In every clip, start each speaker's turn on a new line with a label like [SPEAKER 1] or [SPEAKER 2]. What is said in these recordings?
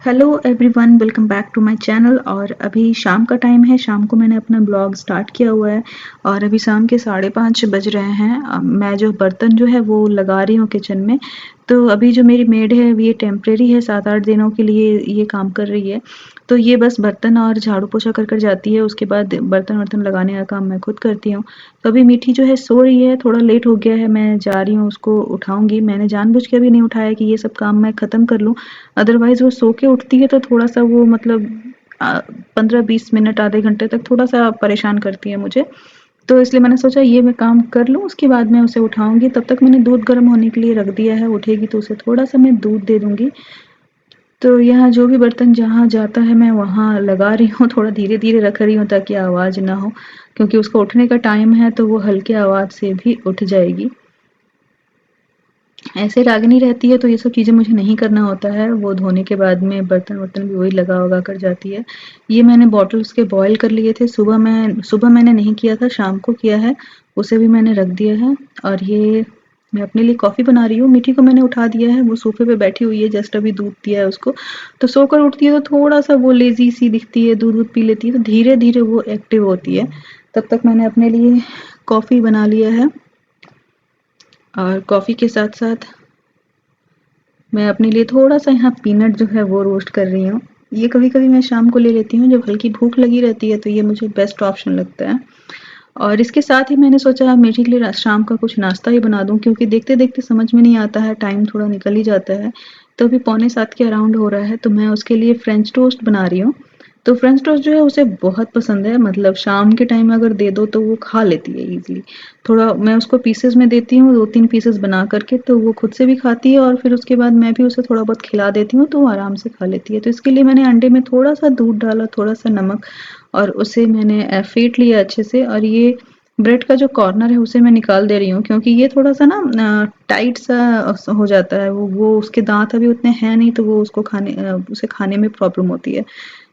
[SPEAKER 1] Hello everyone, welcome back to my channel. और अभी शाम का टाइम है। शाम को मैंने अपना ब्लॉग स्टार्ट किया हुआ है और अभी शाम के 5:30 बज रहे हैं। मैं जो बर्तन जो है वो लगा रही हूँ किचन में। तो अभी जो मेरी मेड है ये टेम्परेरी है, 7-8 दिनों के लिए ये काम कर रही है। तो ये बस बर्तन और झाड़ू पोछा कर कर जाती है, उसके बाद बर्तन वर्तन लगाने का काम मैं खुद करती हूँ। तो अभी मीठी जो है सो रही है, थोड़ा लेट हो गया है, मैं जा रही हूँ उसको उठाऊंगी। मैंने जानबूझ के अभी नहीं उठाया कि ये सब काम मैं ख़त्म कर लूँ, अदरवाइज़ वो सो के उठती है तो थोड़ा-सा वो मतलब 15-20 मिनट आधे घंटे तक थोड़ा-सा परेशान करती है मुझे। तो इसलिए मैंने सोचा ये मैं काम कर लूँ, उसके बाद मैं उसे उठाऊँगी। तब तक मैंने दूध गर्म होने के लिए रख दिया है, उठेगी तो उसे थोड़ा-सा मैं दूध दे दूँगी। तो यहाँ जो भी बर्तन जहाँ जाता है मैं वहाँ लगा रही हूँ, थोड़ा धीरे-धीरे रख रही हूँ ताकि आवाज़ ना हो, क्योंकि उसका उठने का टाइम है तो वो हल्के आवाज़ से भी उठ जाएगी। ऐसे रागनी रहती है तो ये सब चीज़ें मुझे नहीं करना होता है, वो धोने के बाद में बर्तन-वर्तन भी वही लगा-वगा कर जाती है। ये मैंने बॉटल्स के बॉयल कर लिए थे, सुबह मैंने नहीं किया था, शाम को किया है, उसे भी मैंने रख दिया है। और ये मैं अपने लिए कॉफ़ी बना रही हूँ। मीठी को मैंने उठा दिया है, वो सोफ़े पे बैठी हुई है, जस्ट अभी दूध दिया है उसको। तो सोकर उठती है तो थोड़ा-सा वो लेज़ी सी दिखती है, दूध-वूध पी लेती है, तो धीरे-धीरे वो एक्टिव होती है। तब तक मैंने अपने लिए कॉफ़ी बना लिया है और कॉफ़ी के साथ-साथ मैं अपने लिए थोड़ा-सा यहाँ पीनट जो है वो रोस्ट कर रही हूँ। ये कभी-कभी मैं शाम को ले लेती हूँ, जब हल्की भूख लगी रहती है तो ये मुझे बेस्ट ऑप्शन लगता है। और इसके साथ ही मैंने सोचा मीठी के लिए शाम का कुछ नाश्ता ही बना दूँ, क्योंकि देखते-देखते समझ में नहीं आता है, टाइम थोड़ा निकल ही जाता है। तो अभी 6:45 के अराउंड हो रहा है, तो मैं उसके लिए फ्रेंच टोस्ट बना रही हूँ। तो फ्रेंच टोस्ट जो है उसे बहुत पसंद है, मतलब शाम के टाइम अगर दे दो तो वो खा लेती है ईज़िली। थोड़ा मैं उसको पीसेज़ में देती हूँ, 2-3 पीसेज़ बना कर के, तो वो खुद से भी खाती है और फिर उसके बाद मैं भी उसे थोड़ा बहुत खिला देती हूँ तो वो आराम से खा लेती है। तो इसके लिए मैंने अंडे में थोड़ा-सा दूध डाला, थोड़ा-सा नमक और उसे मैंने फेंट लिया अच्छे से। और ये ब्रेड का जो कॉर्नर है उसे मैं निकाल दे रही हूँ, क्योंकि ये थोड़ा-सा ना टाइट सा हो जाता है। वो उसके दाँत अभी उतने हैं नहीं, तो वो उसे खाने में प्रॉब्लम होती है।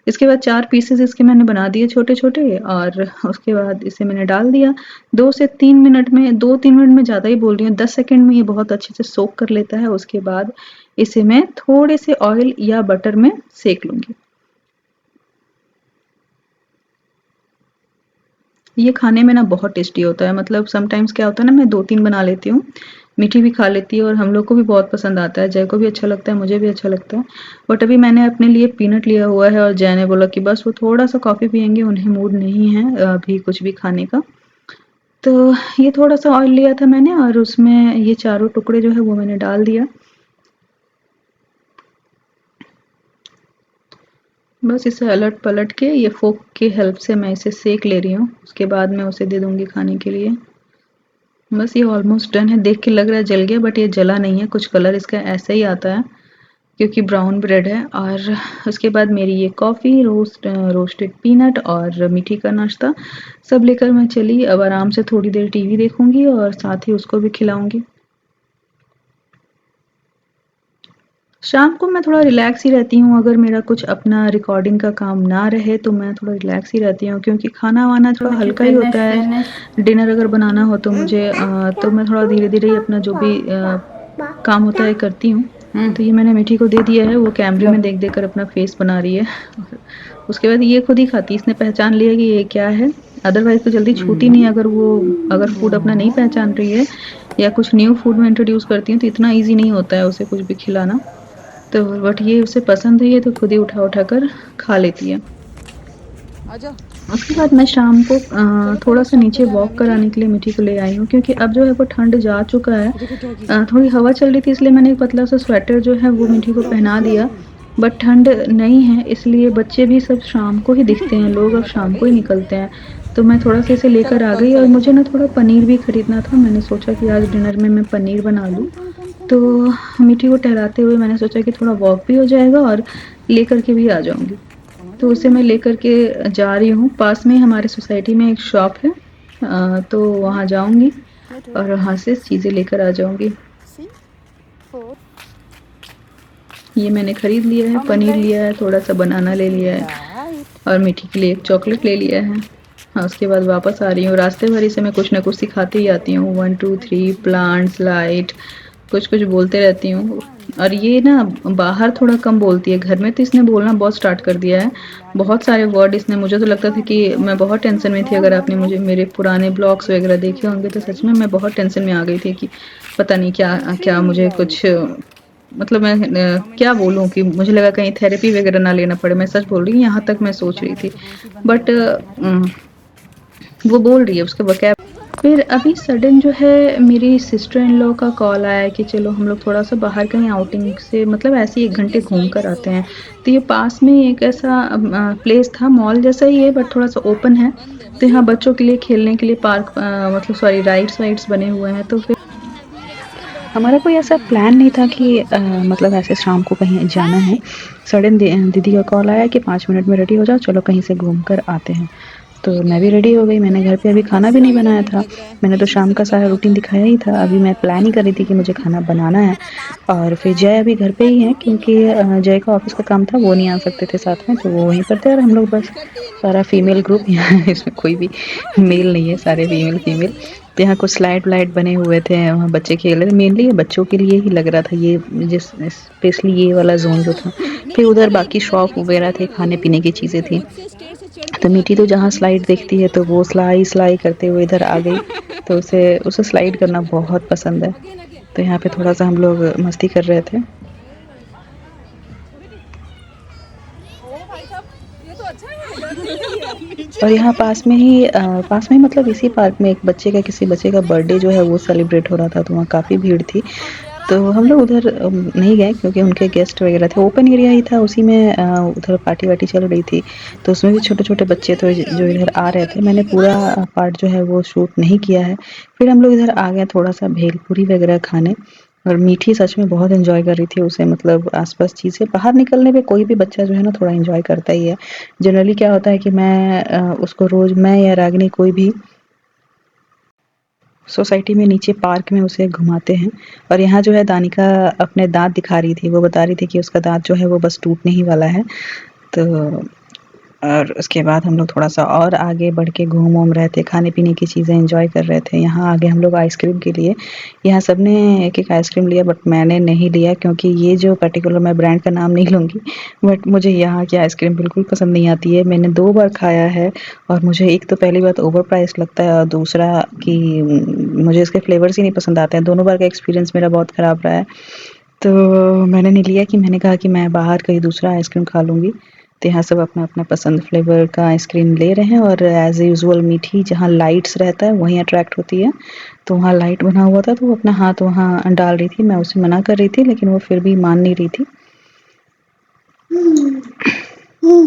[SPEAKER 1] इसके बाद 4 पीसेज़ इसके मैंने बना दिए छोटे-छोटे और उसके बाद इसे मैंने डाल दिया। 2 से 3 मिनट में, 2-3 मिनट में ज़्यादा ही बोल रही हूँ, 10 सेकंड में ये बहुत अच्छे से सोक कर लेता है। उसके बाद इसे मैं थोड़े से ऑयल या बटर में सेंक लूँगी। ये खाने में ना बहुत टेस्टी होता है, मतलब समटाइम्स क्या होता है ना, मैं 2-3 बना लेती हूँ, मीठी भी खा लेती है और हम लोग को भी बहुत पसंद आता है, जय को भी अच्छा लगता है, मुझे भी अच्छा लगता है। बट अभी मैंने अपने लिए पीनट लिया हुआ है और जय ने बोला कि बस वो थोड़ा-सा कॉफ़ी पिएँगे, उन्हें मूड नहीं है अभी कुछ भी खाने का। तो ये थोड़ा-सा ऑयल लिया था मैंने और उसमें ये चारों टुकड़े जो है वो मैंने डाल दिया। बस इसे अलट-पलट के ये फ़ोर्क की हेल्प से मैं इसे सेंक ले रही हूँ, उसके बाद मैं उसे दे दूँगी खाने के लिए। बस ये ऑलमोस्ट डन है, देख के लग रहा है जल गया, बट ये जला नहीं है, कुछ कलर इसका ऐसे ही आता है क्योंकि ब्राउन ब्रेड है। और उसके बाद मेरी ये कॉफ़ी, रोस्टेड पीनट और मीठी का नाश्ता सब लेकर मैं चली। अब आराम से थोड़ी देर टीवी देखूँगी और साथ ही उसको भी खिलाऊँगी। शाम को मैं थोड़ा रिलैक्स ही रहती हूँ, अगर मेरा कुछ अपना रिकॉर्डिंग का काम ना रहे तो मैं थोड़ा रिलैक्स ही रहती हूँ, क्योंकि खाना-वाना थोड़ा हल्का ही होता है। डिनर अगर बनाना हो तो मुझे तो मैं थोड़ा धीरे-धीरे ही अपना जो भी काम होता है करती हूँ। तो ये मैंने मीठी को दे दिया है, वो कैमरे में देख-देख कर अपना फेस बना रही है। और उसके बाद ये खुद ही खाती है, इसने पहचान लिया कि ये क्या है, अदरवाइज़ तो जल्दी छूती नहीं। अगर फूड अपना नहीं पहचान रही है या कुछ न्यू फूड में इंट्रोड्यूस करती हूँ तो इतना ईज़ी नहीं होता है उसे कुछ भी खिलाना। तो बट ये उसे पसंद है, ये तो खुद ही उठा-उठा कर खा लेती है।
[SPEAKER 2] आजा।
[SPEAKER 1] उसके बाद मैं शाम को
[SPEAKER 2] चलो पहले
[SPEAKER 1] थोड़ा-सा
[SPEAKER 2] शॉप पे
[SPEAKER 1] नीचे
[SPEAKER 2] जाना है
[SPEAKER 1] वॉक
[SPEAKER 2] मीठी।
[SPEAKER 1] कराने के लिए मीठी को ले आई हूँ, क्योंकि अब जो है वो ठंड जा चुका है।
[SPEAKER 2] ये देखो क्या किया।
[SPEAKER 1] थोड़ी हवा चल रही थी, इसलिए मैंने एक पतला-सा स्वेटर जो है वो मीठी को पहना दिया। बट ठंड नहीं है, इसलिए बच्चे भी सब शाम को ही दिखते हैं, लोग अब
[SPEAKER 2] हिम्मत आ
[SPEAKER 1] शाम को ही
[SPEAKER 2] गई।
[SPEAKER 1] निकलते हैं। तो मैं थोड़ा-सा इसे
[SPEAKER 2] चलो
[SPEAKER 1] लेकर आ
[SPEAKER 2] कल
[SPEAKER 1] गई और
[SPEAKER 2] चलेंगे
[SPEAKER 1] मुझे
[SPEAKER 2] फिर।
[SPEAKER 1] ना थोड़ा पनीर भी खरीदना था। मैंने सोचा कि आज डिनर में मैं पनीर बना लूँ। तो मीठी को टहलाते हुए मैंने सोचा कि थोड़ा वॉक भी हो जाएगा और लेकर के भी आ जाऊँगी। तो उसे मैं लेकर के जा रही हूँ। पास में हमारे सोसाइटी में एक शॉप है, तो वहाँ जाऊँगी और वहाँ से चीज़ें लेकर आ जाऊँगी। ये मैंने खरीद लिया है, पनीर लिया है, थोड़ा-सा बनाना ले लिया है और मीठी के लिए एक चॉकलेट ले लिया है। हाँ, उसके बाद वापस आ रही हूँ। रास्ते भर इसे मैं कुछ ना कुछ सिखाते ही आती हूँ, 1 2 3 प्लांट्स, लाइट, कुछ-कुछ बोलते रहती हूँ और ये ना बाहर थोड़ा कम बोलती है, घर में तो इसने बोलना बहुत स्टार्ट कर दिया है। बहुत सारे वर्ड इसने मुझे तो लगता था कि मैं बहुत टेंशन में थी, अगर आपने मुझे मेरे पुराने ब्लॉग्स वगैरह देखे होंगे तो सच में मैं बहुत टेंशन में आ गई थी कि पता नहीं क्या मुझे कुछ मतलब मैं क्या बोलूँ कि मुझे लगा कहीं थेरेपी वगैरह ना लेना पड़े, मैं सच बोल रही हूँ, यहाँ तक मैं सोच रही थी। बट वो बोल रही है उसका वोकैब। फिर अभी सडन जो है मेरी सिस्टर इन लॉ का कॉल आया कि चलो हम लोग थोड़ा-सा बाहर कहीं आउटिंग से मतलब ऐसे ही 1 घंटे घूम कर आते हैं। तो ये पास में एक ऐसा प्लेस था, मॉल जैसा ही है बट थोड़ा-सा ओपन है। तो यहाँ बच्चों के लिए खेलने के लिए पार्क मतलब सॉरी राइड्स-वाइड्स बने हुए हैं। तो फिर हमारा कोई ऐसा प्लान नहीं था कि मतलब ऐसे शाम को कहीं जाना है। सडन दीदी का कॉल आया कि 5 मिनट में रेडी हो जाओ, चलो कहीं से घूम कर आते हैं। तो मैं भी रेडी हो गई, मैंने घर पे अभी खाना भी नहीं बनाया था। मैंने तो शाम का सारा रूटीन दिखाया ही था, अभी मैं प्लान ही कर रही थी कि मुझे खाना बनाना है। और फिर जय अभी घर पे ही है क्योंकि जय का ऑफ़िस का काम था, वो नहीं आ सकते थे साथ में, तो वो वहीं पर थे और हम लोग बस सारा फीमेल ग्रुप यहाँ इसमें कोई भी मेल नहीं है, सारे फीमेल-फीमेल। तो यहाँ कुछ स्लाइड-वाइड बने हुए थे, वहाँ बच्चे खेल रहे थे, मेनली ये बच्चों के लिए ही लग रहा था ये जिस स्पेशली ये वाला ज़ोन जो था। फिर उधर बाकी शॉप वगैरह थे, खाने-पीने की चीज़ें थी। तो मीठी तो जहाँ स्लाइड देखती है तो वो स्लाई-स्लाई करते हुए इधर आ गई, तो उसे स्लाइड करना बहुत पसंद है। तो यहाँ पे थोड़ा-सा हम लोग मस्ती कर रहे थे। और यहाँ पास में ही मतलब इसी पार्क में एक बच्चे का किसी बच्चे का बर्थडे जो है वो सेलिब्रेट हो रहा था, तो वहाँ काफ़ी भीड़ थी। तो हम लोग उधर नहीं गए क्योंकि उनके गेस्ट वगैरह थे, ओपन एरिया ही था, उसी में उधर पार्टी-वार्टी चल रही थी, तो उसमें भी छोटे-छोटे बच्चे थे जो इधर आ रहे थे। मैंने पूरा पार्ट जो है वो शूट नहीं किया है। फिर हम लोग इधर आ गए थोड़ा-सा भेलपूरी वगैरह खाने और मीठी सच में बहुत एन्जॉय कर रही थी उसे मतलब आस-पास चीज़ें बाहर निकलने पे कोई भी बच्चा जो है ना थोड़ा एन्जॉय करता ही है। जनरली क्या होता है कि उसको रोज़ मैं या रागिनी कोई भी सोसाइटी में नीचे पार्क में उसे घुमाते हैं और यहाँ जो है दानिका अपने दाँत दिखा रही थी, वो बता रही थी कि उसका दाँत जो है वो बस टूटने ही वाला है। तो और उसके बाद हम लोग थोड़ा-सा और आगे बढ़ के घूम-वूम रहे थे, खाने-पीने की चीज़ें एन्जॉय कर रहे थे। यहाँ आ गए हम लोग आइसक्रीम के लिए। यहाँ सबने एक-एक आइसक्रीम लिया बट मैंने नहीं लिया क्योंकि ये जो पर्टिकुलर मैं ब्रांड का नाम नहीं लूँगी बट मुझे यहाँ की आइसक्रीम बिल्कुल पसंद नहीं आती है। मैंने 2 बार खाया है और मुझे एक तो पहली बात ओवर प्राइस्ड लगता है और दूसरा कि मुझे इसके फ्लेवर्स ही नहीं पसंद आते हैं। दोनों बार का एक्सपीरियंस मेरा बहुत ख़राब रहा है। तो मैंने नहीं लिया कि मैंने कहा कि मैं बाहर कहीं दूसरा आइसक्रीम खा लूँगी। तो यहाँ सब अपना-अपना पसंद फ्लेवर का आइसक्रीम ले रहे हैं और एज़ यूजुअल मीठी जहाँ लाइट्स रहता है वहीं अट्रैक्ट होती है। तो वहाँ लाइट बना हुआ था तो वो अपना हाथ वहाँ डाल रही थी, मैं उसे मना कर रही थी लेकिन वो फिर भी मान नहीं रही थी।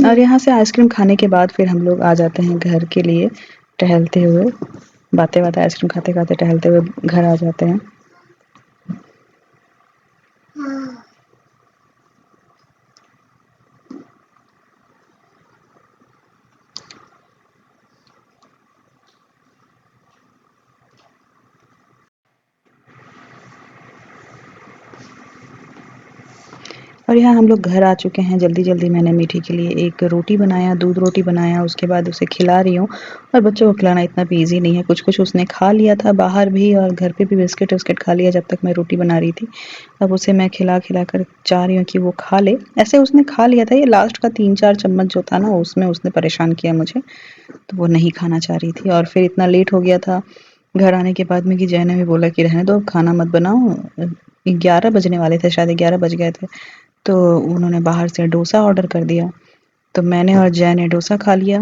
[SPEAKER 1] और यहाँ से आइसक्रीम खाने के बाद फिर हम लोग आ जाते हैं घर के लिए टहलते हुए। बातें-वातें आइसक्रीम खाते-खाते टहलते हुए घर आ जाते हैं। और यहाँ हम लोग घर आ चुके हैं, जल्दी-जल्दी मैंने मीठी के लिए एक रोटी बनाया, दूध रोटी बनाया, उसके बाद उसे खिला रही हूँ और बच्चों को खिलाना इतना भी ईज़ी नहीं है, कुछ-कुछ उसने खा लिया था बाहर भी और घर पे भी बिस्किट-विस्किट खा लिया जब तक मैं रोटी बना रही थी। अब उसे मैं खिला-खिला कर चाह रही हूँ कि वो खा ले। ऐसे उसने खा लिया था, ये लास्ट का 3-4 चम्मच जो था ना उसमें उसने परेशान किया मुझे, तो वो नहीं खाना चाह रही थी और फिर इतना लेट हो गया था घर आने के बाद में कि जय ने भी बोला कि रहने दो, अब खाना मत बनाओ। 11 बजने वाले थे, शायद 11 बज गए थे। तो उन्होंने बाहर से डोसा ऑर्डर कर दिया, तो मैंने और जय ने डोसा खा लिया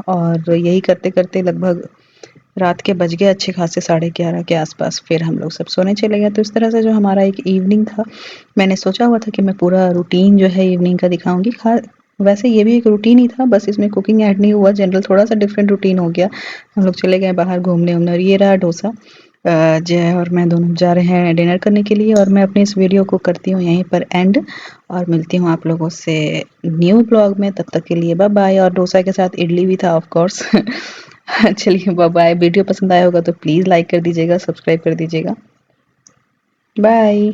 [SPEAKER 1] और यही करते-करते लगभग रात के बज गए अच्छे खासे 11:30 के आस-पास, फिर हम लोग सब सोने चले गए। तो इस तरह से जो हमारा एक इवनिंग था, मैंने सोचा हुआ था कि मैं पूरा रूटीन जो है इवनिंग का दिखाऊँगी। वैसे ये भी एक रूटीन ही था, बस इसमें कुकिंग ऐड नहीं हुआ, जनरल थोड़ा-सा डिफरेंट रूटीन हो गया। हम लोग चले गए बाहर घूमने-वूमने और ये रहा डोसा। जय और मैं दोनों जा रहे हैं डिनर करने के लिए और मैं अपनी इस वीडियो को करती हूँ यहीं पर एंड और मिलती हूँ आप लोगों से न्यू ब्लॉग में। तब तक के लिए बाय बाय। और डोसा के साथ इडली भी था ऑफ कोर्स। चलिए बाय बाय। वीडियो पसंद आया होगा तो प्लीज़ लाइक कर दीजिएगा, सब्सक्राइब कर दीजिएगा। बाय।